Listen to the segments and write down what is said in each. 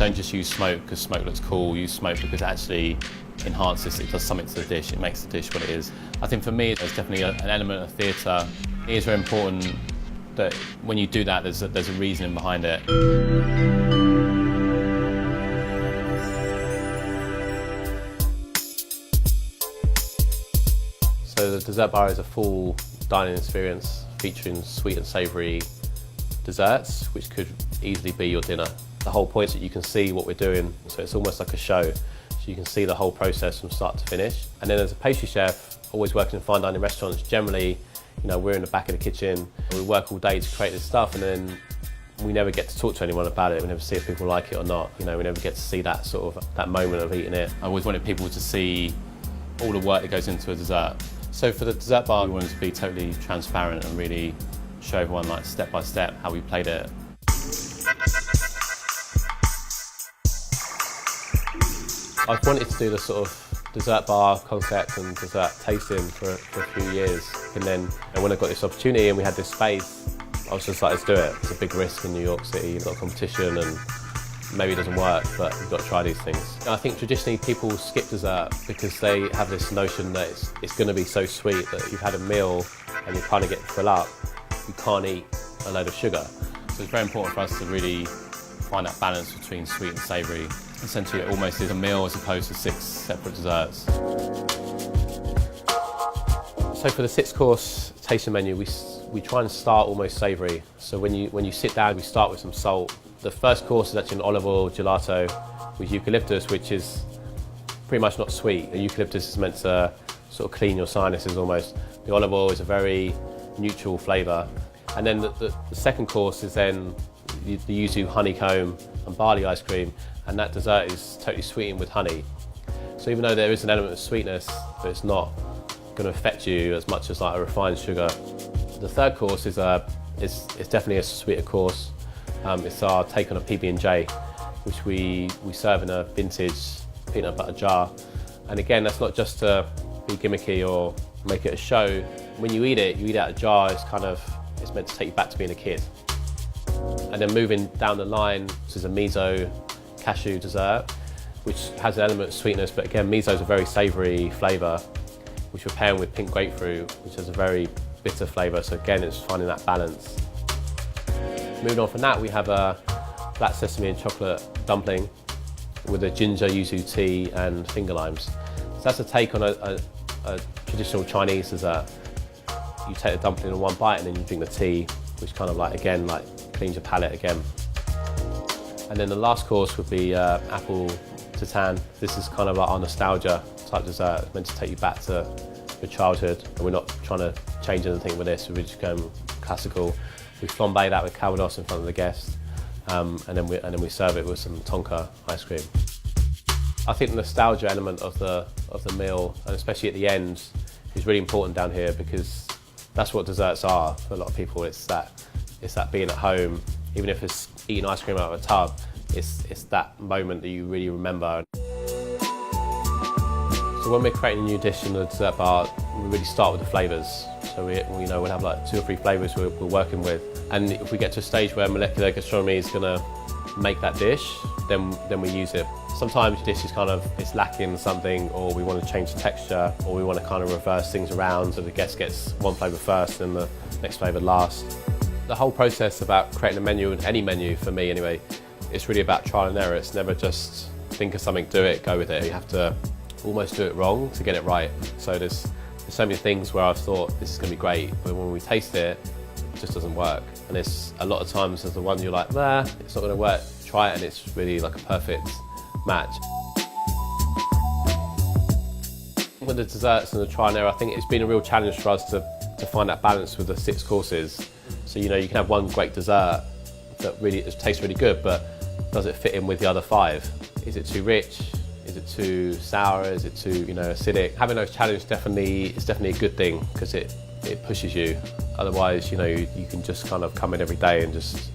Don't just use smoke because smoke looks cool, use smoke because it actually enhances, it does something to the dish, it makes the dish what it is. I think for me, there's definitely an element of theatre. It is very important that when you do that, there's a reasoning behind it. So the dessert bar is a full dining experience featuring sweet and savoury desserts, which could easily be your dinner. The whole point is that you can see what we're doing, so it's almost like a show. So you can see the whole process from start to finish. And then as a pastry chef, always working in fine dining restaurants, generally, we're in the back of the kitchen. We work all day to create this stuff, and then we never get to talk to anyone about it. We never see if people like it or not. We never get to see that that moment of eating it. I always wanted people to see all the work that goes into a dessert. So for the dessert bar, we wanted to be totally transparent and really show everyone step by step how we played it. I've wanted to do the sort of dessert bar concept and dessert tasting for a few years. And then when I got this opportunity and we had this space, I was just like, let's do it. It's a big risk in New York City, you've got competition and maybe it doesn't work, but you've got to try these things. I think traditionally people skip dessert because they have this notion that it's going to be so sweet that you've had a meal and you kind of get full up, you can't eat a load of sugar. So it's very important for us to really find that balance between sweet and savoury. Essentially, it almost is a meal as opposed to 6 separate desserts. So for the 6-course tasting menu, we try and start almost savoury. So when you sit down, we start with some salt. The first course is actually an olive oil gelato with eucalyptus, which is pretty much not sweet. The eucalyptus is meant to sort of clean your sinuses almost. The olive oil is a very neutral flavour. And then the second course is then the yuzu honeycomb and barley ice cream, and that dessert is totally sweetened with honey. So even though there is an element of sweetness, but it's not going to affect you as much as like a refined sugar. The third course is definitely a sweeter course. It's our take on a PB&J, which we serve in a vintage peanut butter jar. And again, that's not just to be gimmicky or make it a show. When you eat it out of a jar, it's meant to take you back to being a kid. And then moving down the line, this is a miso cashew dessert, which has an element of sweetness, but again, miso is a very savoury flavour, which we're pairing with pink grapefruit, which has a very bitter flavour. So again, it's finding that balance. Moving on from that, we have a black sesame and chocolate dumpling with a ginger yuzu tea and finger limes. So that's a take on a traditional Chinese dessert. You take the dumpling in one bite and then you drink the tea, which kind of again cleans your palate again. And then the last course would be apple tatin. This is kind of like our nostalgia type dessert. It's meant to take you back to your childhood. And we're not trying to change anything with this, we're just going classical. We flambe that with calvados in front of the guests, and then we serve it with some tonka ice cream. I think the nostalgia element of the meal, and especially at the end, is really important down here because that's what desserts are for a lot of people. It's that being at home, even if it's eating ice cream out of a tub, it's that moment that you really remember. So when we're creating a new dish in the dessert bar, we really start with the flavours. So we'll have 2 or 3 flavours we're working with. And if we get to a stage where molecular gastronomy is going to make that dish, then we use it. Sometimes the dish is it's lacking something, or we want to change the texture, or we want to kind of reverse things around so the guest gets one flavour first and the next flavour last. The whole process about creating a menu, any menu for me anyway, it's really about trial and error. It's never just think of something, do it, go with it. You have to almost do it wrong to get it right. So there's so many things where I've thought this is going to be great, but when we taste it, it just doesn't work. And there's a lot of times there's the one you're like, nah, it's not going to work. Try it and it's really like a perfect match. With the desserts and the trial and error, I think it's been a real challenge for us to find that balance with the 6 courses. So you can have one great dessert that really tastes really good, but does it fit in with the other 5? Is it too rich? Is it too sour? Is it too acidic? Having those challenges is definitely a good thing because it pushes you. Otherwise, you can just kind of come in every day and just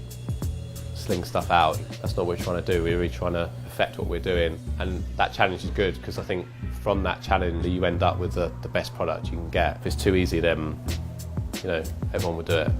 sling stuff out. That's not what we're trying to do. We're really trying to perfect what we're doing, and that challenge is good because I think from that challenge you end up with the best product you can get. If it's too easy, then everyone would do it.